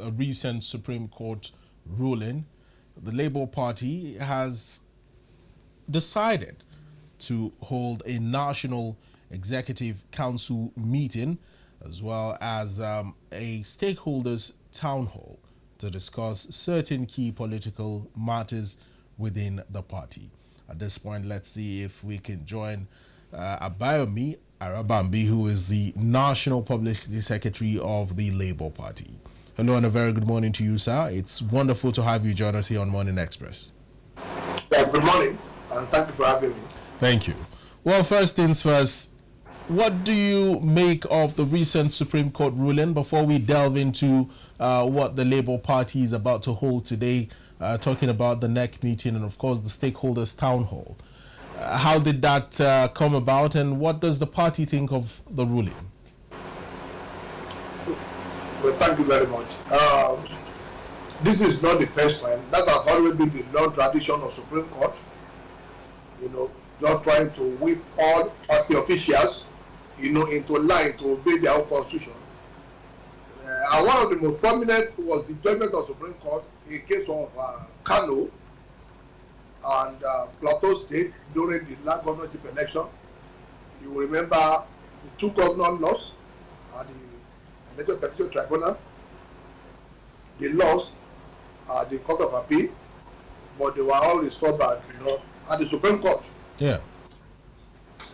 a recent Supreme Court ruling, the Labour Party has decided to hold a National Executive Council meeting as well as a stakeholders town hall to discuss certain key political matters within the party. At this point, let's see if we can join Abayomi Arabambi, who is the National Publicity Secretary of the Labour Party. Hello and a very good morning to you, sir. It's wonderful to have you join us here on Morning Express. Good morning, and thank you for having me. Thank you. Well, first things first, what do you make of the recent Supreme Court ruling before we delve into what the Labour Party is about to hold today, talking about the NEC meeting and, of course, the stakeholders town hall? How did that come about, and what does the party think of the ruling? Well, thank you very much. This is not the first time. That has always been the long tradition of Supreme Court. Not trying to whip all party officials, into line to obey their own constitution. And one of the most prominent was the judgment of Supreme Court in case of Kano and Plateau State during the last governorship election. You will remember the two governors lost at the Electoral Petition Tribunal. They lost at the Court of Appeal, but they were all restored back, at the Supreme Court. Yeah.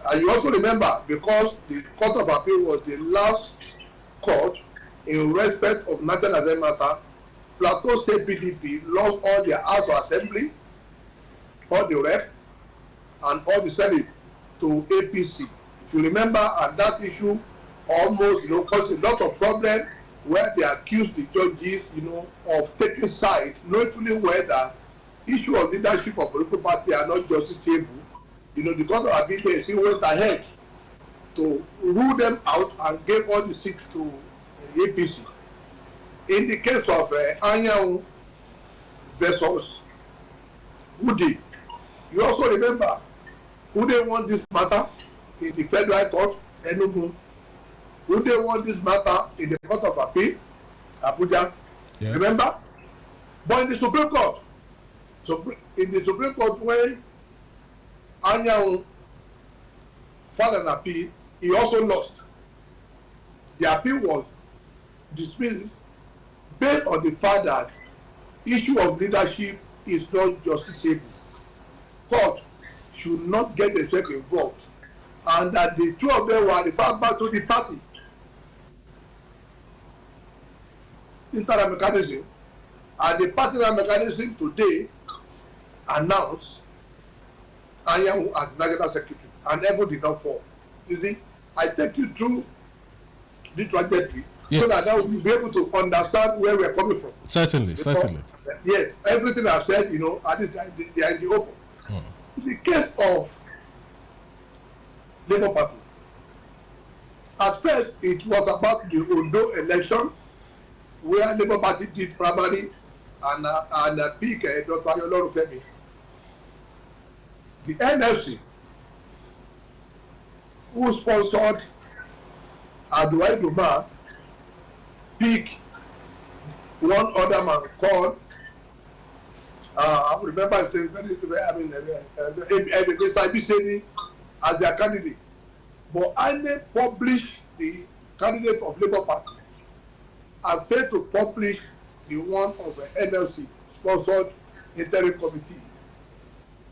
And you also remember, because the Court of Appeal was the last court in respect of national assembly matter, Plateau State PDP lost all their House of Assembly, all the rep, and all the Senate to APC. If you remember, and that issue almost, caused a lot of problems where they accused the judges, of taking side, not fully aware that issue of leadership of political party are not justiciable. The Court of Appeal still went ahead to rule them out and gave all the seats to APC. In the case of Anyanwu versus Woody, you also remember Woody won this matter in the Federal Court, Enugu. Woody won this matter in the Court of Appeal, Abuja. Yeah. Remember? But in the Supreme Court, when Anyanwu filed an appeal, he also lost. The appeal was dismissed based on the fact that issue of leadership is not justiciable. Court should not get themselves involved, and that the two of them were referred back to the party internal mechanism, and the party mechanism today announced Anyanwu as national secretary, and Evo did not fall. You see, I take you through the trajectory, yes, so that now we'll be able to understand where we're coming from. Certainly. Yes, everything I've said, they are in the open. In the case of Labour Party, at first it was about the Ondo election, where Labour Party did primary and pick Dr. Ayolorufemi. The NFC, who sponsored Aduai Duma, picked one other man called, I remember his name as their candidate. But INEC published the candidate of Labour Party and failed to publish the one of the NLC sponsored interim committee.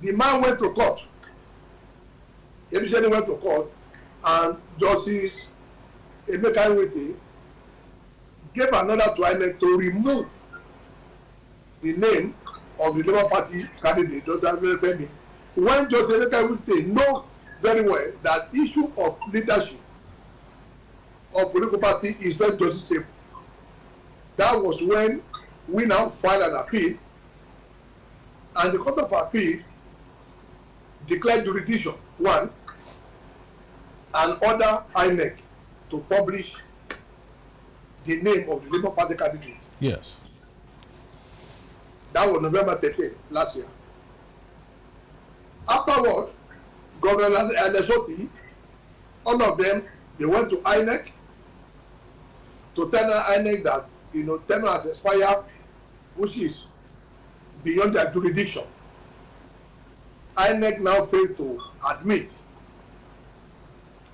The man went to court. Eventually went to court, and Justice Emeka Nwite gave an order to INEC to remove the name of the Labour Party candidate, Dr. Ayolorufemi, when Justice Emeka Nwite know very well that issue of leadership of political party is not justiciable. That was when we now filed an appeal, and the Court of Appeal declared jurisdiction, one, and order INEC to publish the name of the Labour Party candidate. Yes. That was November 13 last year. Afterward, Governor Lesoti, all of them, they went to INEC to tell INEC that tenure has expired, which is beyond their jurisdiction. INEC now failed to admit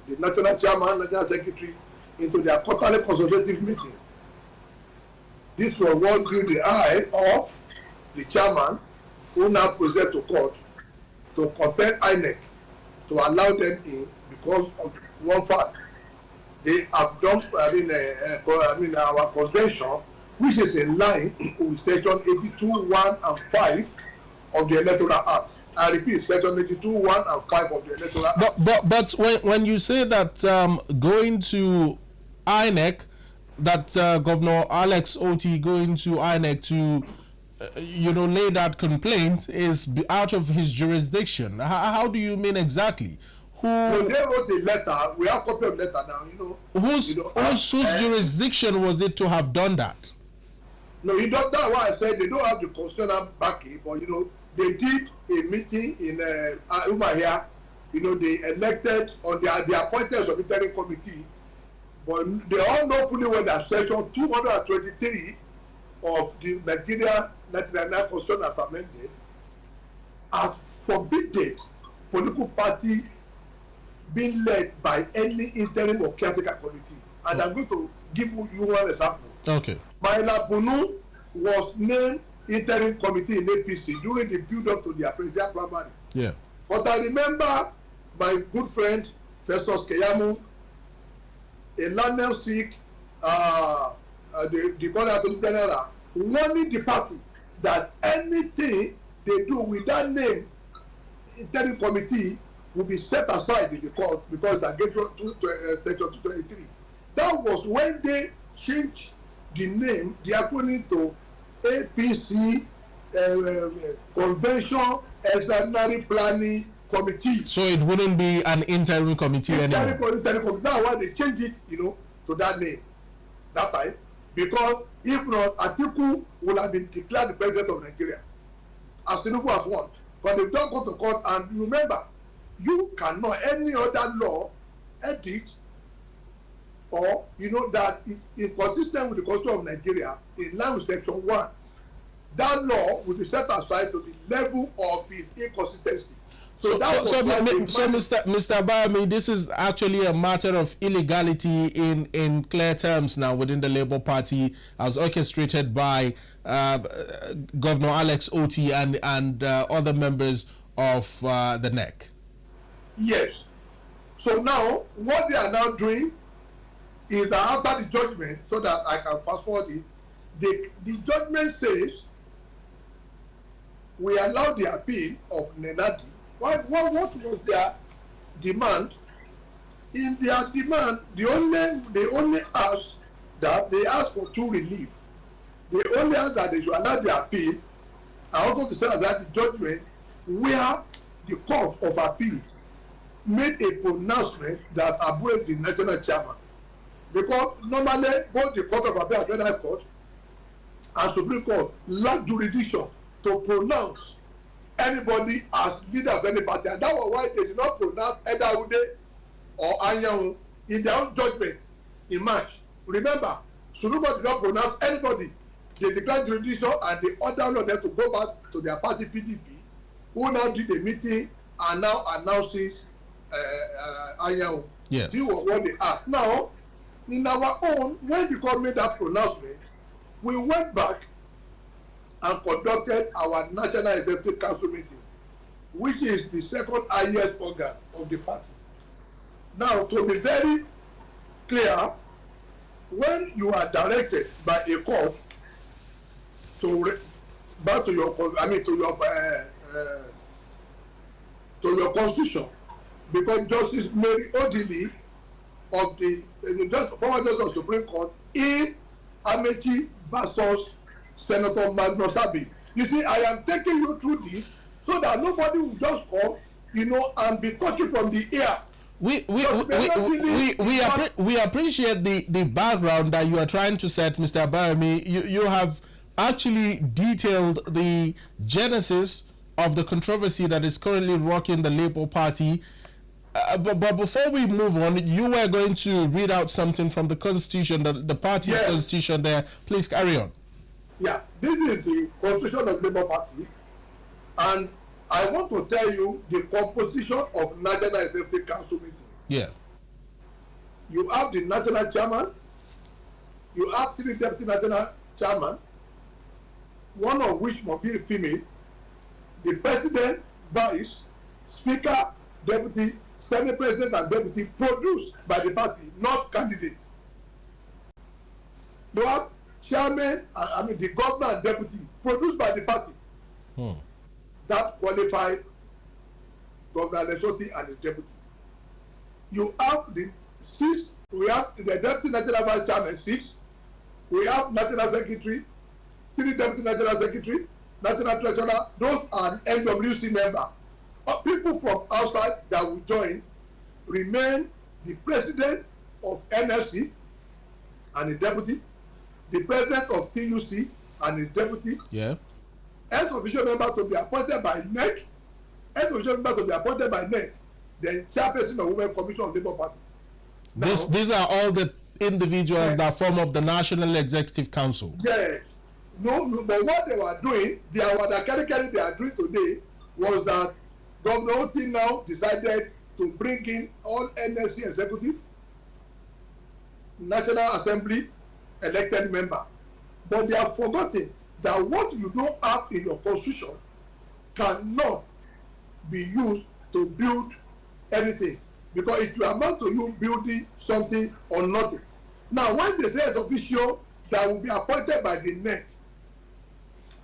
the national chairman, national secretary into their quarterly consultative meeting. This was what drew the eye of the chairman, who now presented to court to compel INEC to allow them in because of one fact. They have done, our convention, which is in line with section 82(1) and 5 of the Electoral Act. I repeat, section 82(1) and 5 of the Electoral Act. But when you say that going to INEC, that Governor Alex Oti going to INEC to lay that complaint is out of his jurisdiction. How do you mean exactly? No, they wrote a letter. We have a copy of the letter now. Whose jurisdiction was it to have done that? No, that's why I said they don't have the constitutional backing, but they did a meeting in Umahia. They elected on they appointed a submitting committee, but they all know fully well that section 223 of the Nigeria 1999 Constitution as amended has forbidden political party being led by any interim or caretaker committee. And I'm going to give you one example. Okay. Maila Bunu was named interim committee in APC during the build-up to the presidential primary. Yeah. But I remember my good friend Festus Keyamu, a London Sikh, the Governor Attorney General, warning the party that anything they do with that name interim committee will be set aside in the court because that gets to section 223. That was when they changed the name, the acronym to APC Convention Extraordinary Planning Committee. So it wouldn't be an interim committee anymore. Now why they changed it, to that name that time, because if not, Atiku would have been declared the president of Nigeria, as Tinubu has won. But they don't go to court, and remember, you cannot any other law, edict, or that is inconsistent with the Constitution of Nigeria in line with section 1. That law will be set aside to the level of its inconsistency. So Mr. Abayomi, this is actually a matter of illegality in clear terms now within the Labour Party, as orchestrated by Governor Alex Oti and other members of the NEC. Yes. So now, what they are now doing is that after the judgment, so that I can fast forward it, the judgment says we allow the appeal of Nenadi. What was their demand? In their demand, they only asked that they asked for two relief. They only asked that they should allow the appeal, and also to say that the judgment where the court of appeal made a pronouncement that abrogates the national chairman. Because normally both the Court of Appeal and Federal Court and Supreme Court lack jurisdiction to pronounce anybody as leader of any party, and that was why they did not pronounce either Ude or Anyanwu in their own judgment in March. Remember, Supreme Court did not pronounce anybody. They declared jurisdiction and they ordered them to go back to their party PDP, who now did a meeting and now announces Anyanwu. Yes. This was what they asked. Now, in our own, when the court made that pronouncement, we went back and conducted our National Executive Council meeting, which is the second highest organ of the party. Now, to be very clear, when you are directed by a court to back to your constitution, because Justice Mary Odili of the former Justice of the Supreme Court in Amechi versus Senator Magnus Abi. You see, I am taking you through this so that nobody will just come, and be talking from the air. We appreciate the background that you are trying to set, Mr. Abayomi. You have actually detailed the genesis of the controversy that is currently rocking the Labour Party. But before we move on, you were going to read out something from the constitution, the party's constitution there. Please carry on. Yeah, this is the constitution of Labour Party, and I want to tell you the composition of National Executive Council meeting. Yeah. You have the national chairman, you have 3 deputy national chairman, one of which must be a female, the president, vice, speaker, deputy, senate president, and deputy produced by the party, not candidate. You have chairman, the governor and deputy produced by the party. That qualify Governor Lesotho and his deputy. You have the 6, we have the deputy national vice chairman 6, we have national secretary, 3 deputy national secretary, national treasurer, those are NWC member. But people from outside that will join remain the president of NFC and the deputy, the president of TUC and the deputy. Yeah. As official member to be appointed by NEC, as official member to be appointed by NEC, the chairperson of Women Commission of Labour Party. Now, these are all the individuals that form of the National Executive Council. Yes. No, but what they were doing, they are doing today was that Governor Oti now decided to bring in all NSC executive, National Assembly elected member. But they have forgotten that what you don't have in your constitution cannot be used to build anything, because it will amount to you building something or nothing. Now, when they say as official that will be appointed by the NEC,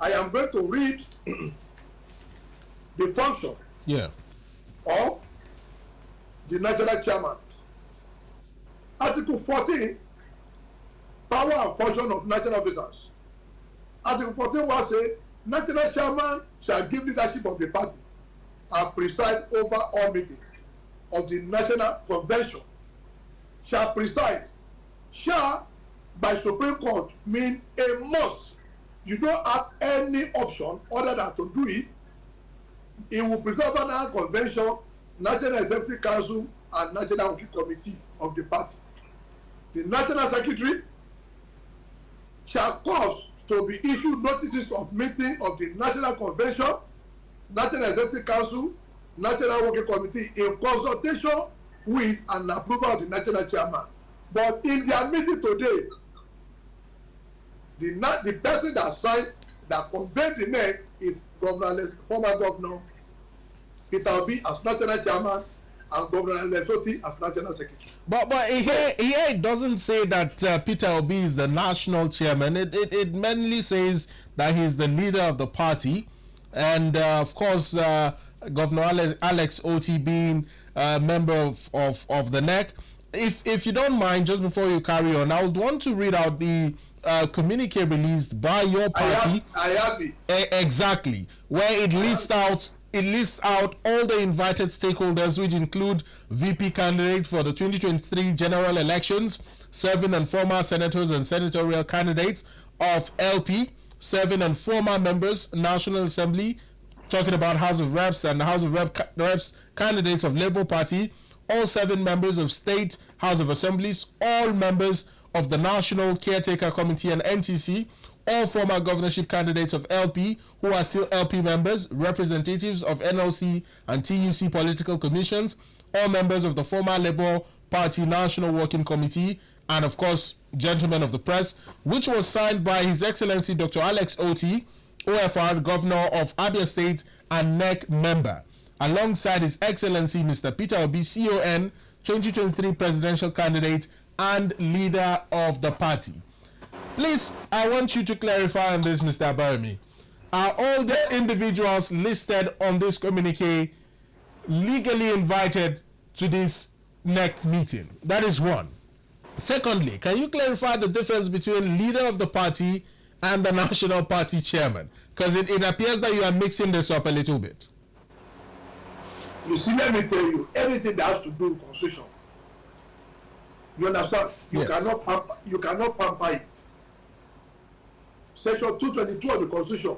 I am going to read the function of the national chairman. Article 14, power and function of national officers. Article 14 was say, national chairman shall give leadership of the party and preside over all meetings of the national convention. Shall preside. Shall by Supreme Court mean a must. You don't have any option other than to do it. It will preside over national convention, National Executive Council, and National Working Committee of the party. The national secretary shall cause to be issued notices of meeting of the National Convention, National Executive Council, National Working Committee in consultation with and approval of the national chairman. But in their meeting today, the person that signed, that convened the name is former Governor Peter Obi as national chairman and Governor Lesotho as national secretary. But here it doesn't say that Peter Obi is the national chairman. It mainly says that he's the leader of the party, and of course Governor Alex Oti being a member of the NEC. If you don't mind, just before you carry on, I would want to read out the communique released by your party. I have it. Exactly, where it lists out all the invited stakeholders, which include VP candidates for the 2023 general elections, 7 and former senators and senatorial candidates of LP, 7 and former members, National Assembly, talking about House of Reps and House of Reps candidates of Labour Party, all 7 members of State House of Assemblies, all members of the National Caretaker Committee and NTC, all former governorship candidates of LP who are still LP members, representatives of NLC and TUC political commissions, all members of the former Labour Party National Working Committee, and of course, gentlemen of the press, which was signed by His Excellency Dr. Alex Oti, OFR, Governor of Abia State and NEC member, alongside His Excellency Mr. Peter Obi, CON, 2023 presidential candidate and leader of the party. Please, I want you to clarify on this, Mr. Abayomi. Are all the individuals listed on this communique legally invited to this NEC meeting? That is one. Secondly, can you clarify the difference between leader of the party and the national party chairman? Because it appears that you are mixing this up a little bit. You see, let me tell you, anything that has to do with constitution, you understand? You cannot pamper it. Section 222 of the Constitution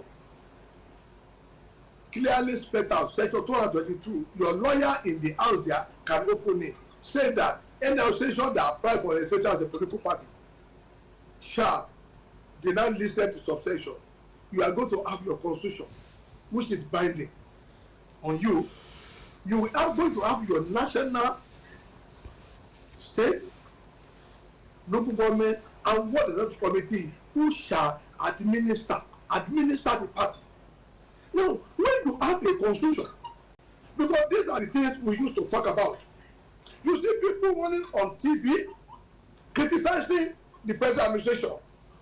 clearly spelled out, section 222, your lawyer in the house there can open it, say that any association that apply for registration as a political party shall deny listen to subsection. You are going to have your constitution, which is binding on you. You are going to have your national, state, local government, and what the health committee who shall administer the party. Now, when you have a constitution, because these are the things we used to talk about. You see people running on TV criticizing the present administration.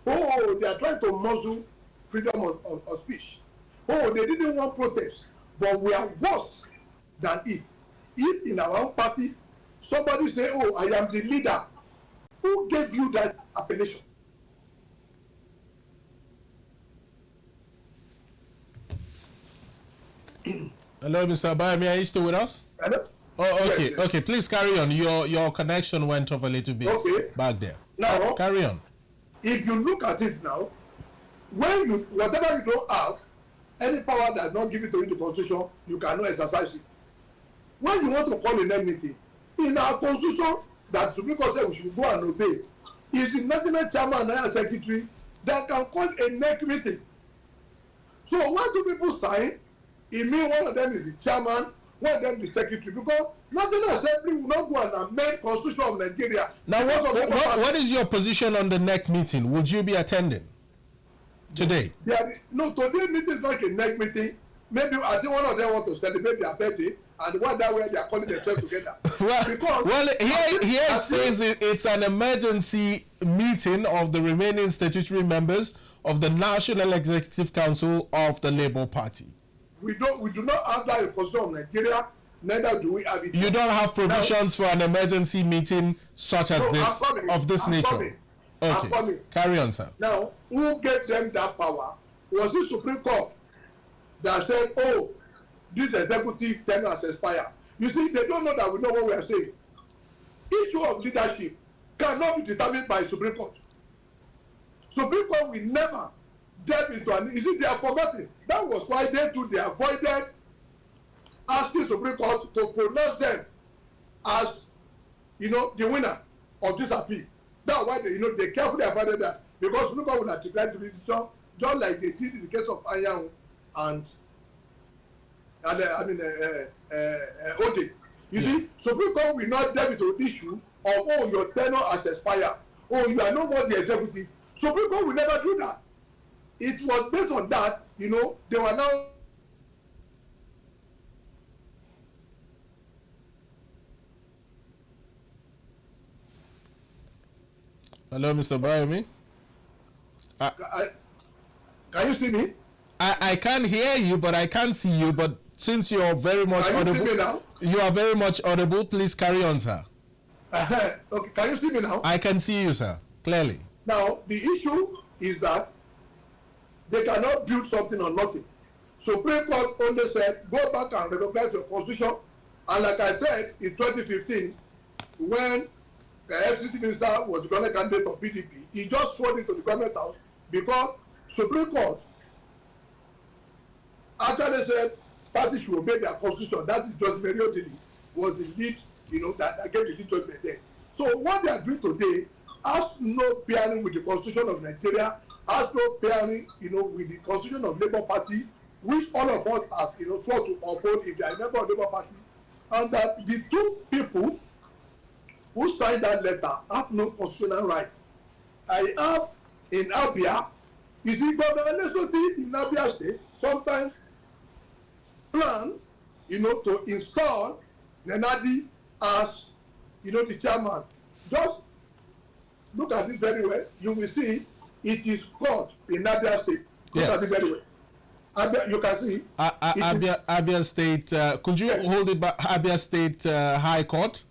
Oh, they are trying to muzzle freedom of speech. Oh, they didn't want protest. But we are worse than it. If in our own party, somebody say, oh, I am the leader, who gave you that appellation? Hello, Mr. Abayomi, are you still with us? Hello? Oh, okay, yes, yes. okay. Please carry on. Your connection went off a little bit back there. Now, carry on. If you look at it now, when you whatever you don't have, any power that not given to you in the constitution, you cannot exercise it. When you want to call a name meeting, in our constitution, that Supreme Court said we should go and obey, is the national chairman and national secretary that can call a neck meeting. So when two people sign, it means one of them is the chairman, one of them the secretary, because National Assembly will not go and amend Constitution of Nigeria. Now, what is your position on the neck meeting? Would you be attending today? No, today meeting is not a neck meeting. Maybe I think one of them want to celebrate their birthday, and one that way they are calling themselves together. Here it says it's an emergency meeting of the remaining statutory members of the National Executive Council of the Labour Party. We do not have that in the Constitution of Nigeria. Neither do we have it. You don't have provisions for an emergency meeting such as this nature. Okay, carry on, sir. Now, who gave them that power? Was it Supreme Court that said, oh, this executive tenure has expired? You see, they don't know that we know what we are saying. Issue of leadership cannot be determined by Supreme Court. Supreme Court will never delve into an. You see, they are forgotten. That was why they avoided asking Supreme Court to pronounce them as, the winner of this appeal. That's why they carefully avoided that, because Supreme Court would have declared jurisdiction just like they did in the case of Anyanwu and Ode. You see, Supreme Court will not delve into the issue of, oh, your tenure has expired, oh, you are no more the executive. Supreme Court will never do that. It was based on that, they were now. Hello, Mr. Abayomi. Can you see me? I can hear you, but I can't see you. But since you're very much audible, see me now? You are very much audible. Please carry on, sir. Okay, can you see me now? I can see you, sir, clearly. Now, the issue is that they cannot build something on nothing. Supreme Court only said, go back and recognize your constitution. And like I said, in 2015, when the FCT minister was the government candidate of PDP, he just sworn into the government house because Supreme Court actually said parties should obey their constitution. That is Judge Mary Odili was the lead, that gave the lead judgment there. So what they are doing today has no bearing with the constitution of Nigeria, has no bearing, with the constitution of Labour Party, which all of us have, sworn to uphold if they are a member of Labour Party, and that the two people who signed that letter have no constitutional rights. I have in Abia, you see, Governor Lesotho in Abia State sometimes plan, to install Nenadi as, the chairman. Just look at it very well. You will see it is court in Abia State. Look at it very well. Abia, you can see. Abia State. Could you hold it back? Abia State High Court.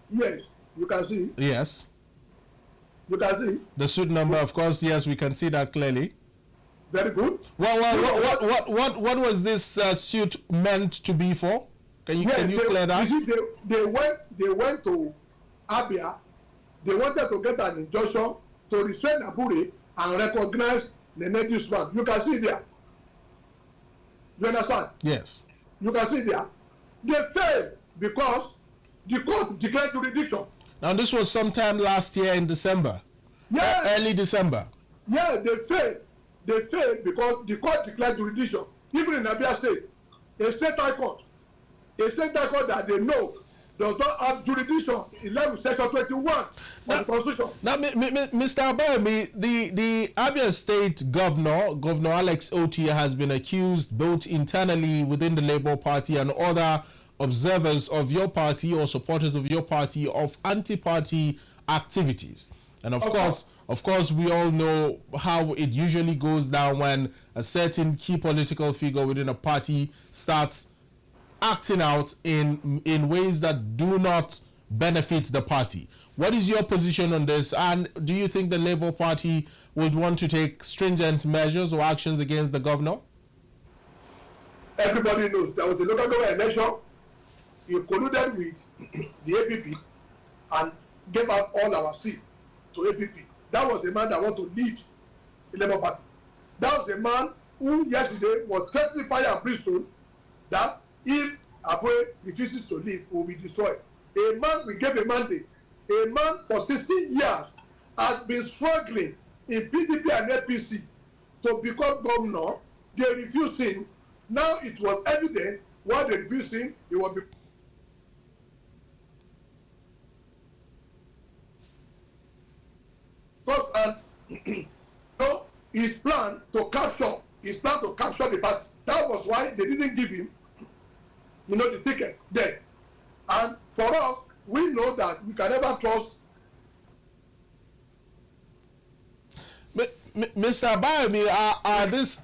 Yes, you can see. Yes. You can see. The suit number, of course. Yes, we can see that clearly. Very good. What was this suit meant to be for? Can you clear that? You see, they went to Abia. They wanted to get an injunction to restrain Abure and recognize Nenedi's man. You can see there. You understand? Yes. You can see there. They failed because the court declared jurisdiction. Now, this was sometime last year in December. Yes. Early December. Yeah, they failed. They failed because the court declared jurisdiction. Even in Abia State, a state high court that they know does not have jurisdiction in line with section 21 of the Constitution. Now, Mr. Abayomi, the Abia State Governor Alex Oti, has been accused both internally within the Labour Party and other observers of your party or supporters of your party of anti-party activities. And of course, we all know how it usually goes down when a certain key political figure within a party starts acting out in ways that do not benefit the party. What is your position on this? And do you think the Labour Party would want to take stringent measures or actions against the governor? Everybody knows there was a local government election. He colluded with the APP and gave out all our seats to APP. That was a man that wanted to lead the Labour Party. That was a man who yesterday was threatening fire and brimstone that if Aboy refuses to leave, he will be destroyed. A man we gave a mandate. A man for 16 years has been struggling in PDP and APC to become governor. They refused him. Now it was evident why they refused him. He was because so his plan to capture the party. That was why they didn't give him, the ticket then. And for us, we know that we can never trust. Mr. Abayomi,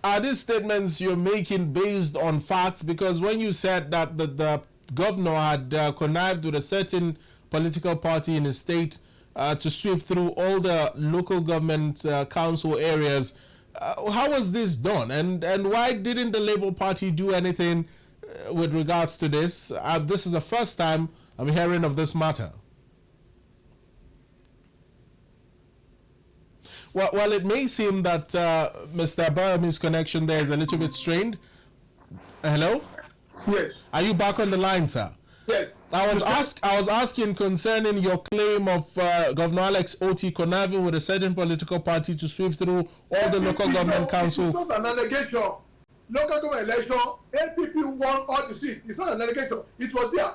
are these statements you're making based on facts? Because when you said that the governor had connived with a certain political party in his state to sweep through all the local government council areas, how was this done? And why didn't the Labour Party do anything with regards to this? This is the first time I'm hearing of this matter. Well, it may seem that Mr. Abayomi's connection there is a little bit strained. Hello? Yes. Are you back on the line, sir? Yes. I was asking concerning your claim of Governor Alex Oti conniving with a certain political party to sweep through all the local government council. It's not an allegation. Local government election, APP won all the seats. It's not an allegation. It was there.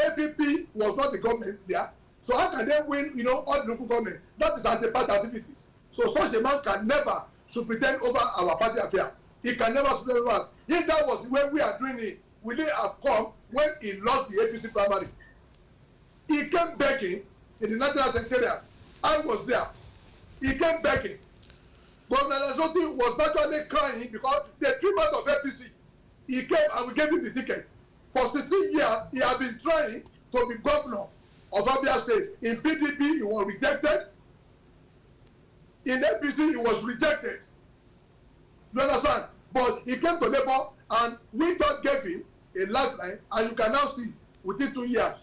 APP was not the government there. So how can they win, all the local government? That is anti-party activity. So such a man can never superintend over our party affair. He can never superintend over us. If that was the way we are doing it, will they have come when he lost the APC primary? He came begging in the National Secretariat. I was there. He came begging. Governor Lesoti was naturally crying because they threw him out of APC. He came and we gave him the ticket. For 16 years, he had been trying to be governor of Abia State. In PDP, he was rejected. In APC, he was rejected. You understand? But he came to Labour and we just gave him a lifeline, and you can now see within 2 years.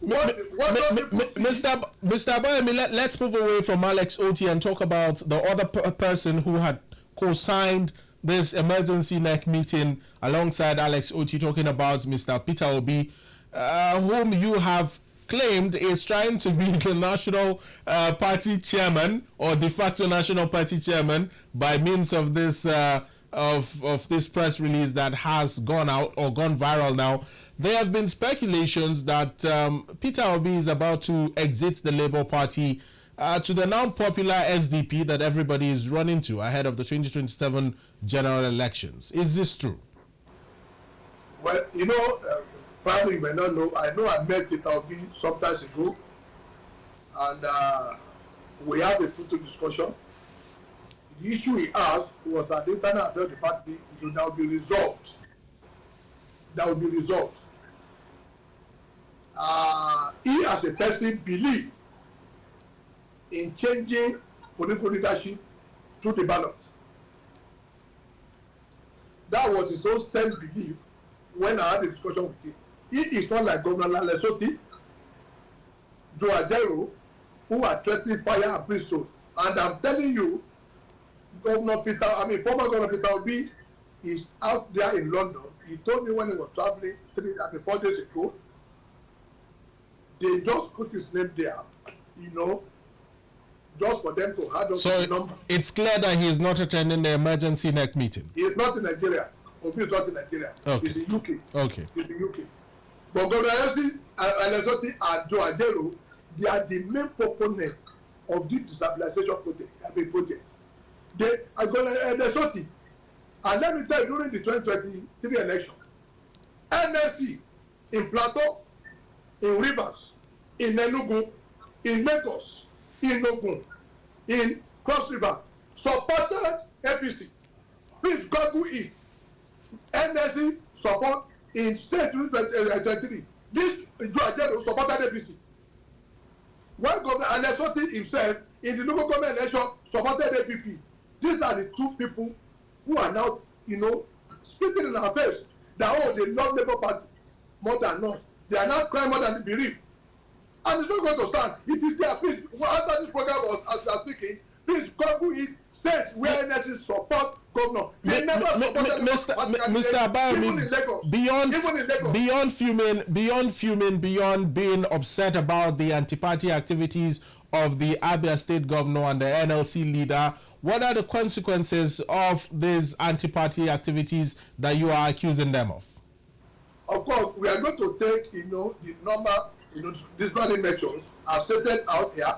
Mr. Abayomi, let's move away from Alex Oti and talk about the other person who had co-signed this emergency NEC meeting alongside Alex Oti, talking about Mr. Peter Obi, whom you have claimed is trying to be the national party chairman or de facto national party chairman by means of this of this press release that has gone out or gone viral now. There have been speculations that Peter Obi is about to exit the Labour Party to the now popular SDP that everybody is running to ahead of the 2027 general elections. Is this true? Well, probably you may not know. I know I met Peter Obi some time ago, and we had a fruitful discussion. The issue he asked was that the internal affairs of the party should now be resolved. That will be resolved. He, as a person, believed in changing political leadership through the ballot. That was his own self-belief when I had a discussion with him. He is not like Governor Lesoti, Joe Ajero, who are threatening fire and brimstone. And I'm telling you, former Governor Peter Obi is out there in London. He told me when he was traveling 4 days ago, they just put his name there, you know, just for them to add up so the number. It's clear that he is not attending the emergency NEC meeting. He is not in Nigeria. Obi is not in Nigeria. Okay. He's in UK. Okay. He's in UK. But Governor Alesoti and Joe Ajero, they are the main proponent of the destabilization project. They are going to Alesoti. And let me tell you, during the 2023 election, NSP in Plateau, in Rivers, in Enugu, in Lagos, in Ogun, in Cross River, supported APC. Please Google it. NSP support in state 2023. This Joe Ajero supported APC. When Governor Alesoti himself in the local government election supported APP. These are the two people who are now, you know, spitting in our face that, oh, they love Labour Party more than us. They are now crying more than they believe. And it's not going to stand. It is there. Please, after this program was, as we are speaking, please Google it, state where NSC support governor. They never supported Mr. Abayomi, even in Lagos. Beyond fuming, beyond being upset about the anti-party activities of the Abia State governor and the NLC leader, what are the consequences of these anti-party activities that you are accusing them of? Of course, we are going to take, you know, the normal, you know, disciplinary measures are stated out here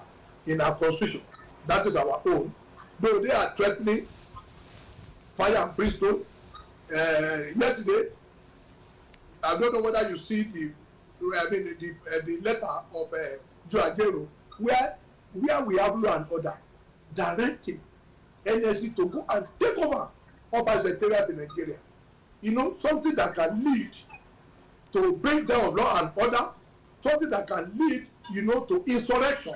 in our constitution. That is our own. Though they are threatening fire and brimstone. Yesterday, I don't know whether you see the letter of Joe Ajero, where we have law and order directing NSC to go and take over Oba Secretariat in Nigeria. You know, something that can lead to bring down law and order, something that can lead, you know, to insurrection.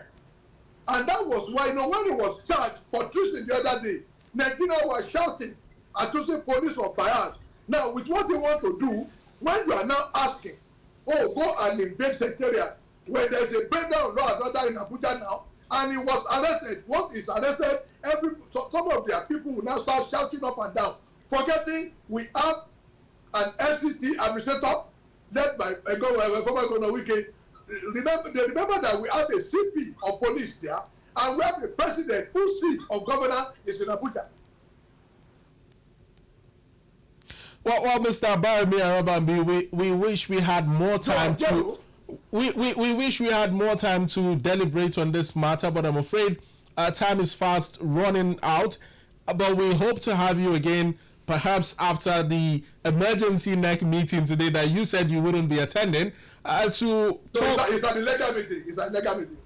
And that was why, you know, when he was charged for treason the other day, Nigeria was shouting, accusing police of bias. Now, with what they want to do, when you are now asking, oh, go and invade Secretariat, when there's a breakdown of law and order in Abuja now, and he was arrested. Once he's arrested, some of their people will now start shouting up and down, forgetting we have an FCT administrator led by former Governor Wike. Remember that we have a CP of police there, and we have a president whose seat of governor is in Abuja. Well, Mr. Abayomi Arabambi, we wish we had more time to. We wish we had more time to deliberate on this matter, but I'm afraid time is fast running out. But we hope to have you again, perhaps after the emergency NEC meeting today that you said you wouldn't be attending. It's a legal meeting. It's a legal meeting.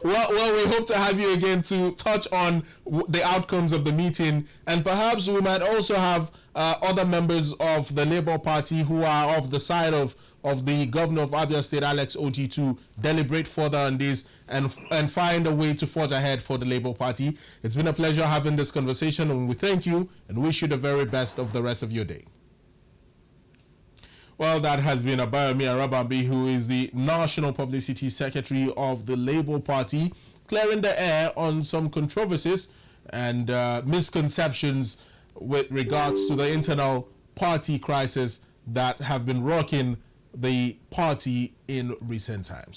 well, we hope to have you again to touch on the outcomes of the meeting, and perhaps we might also have other members of the Labour Party who are of the side of the governor of Abia State, Alex Oti, to deliberate further on this and find a way to forge ahead for the Labour Party. It's been a pleasure having this conversation, and we thank you and wish you the very best of the rest of your day. Well, that has been Abayomi Arabambi, who is the National Publicity Secretary of the Labour Party, clearing the air on some controversies and misconceptions with regards to the internal party crisis that have been rocking the party in recent times.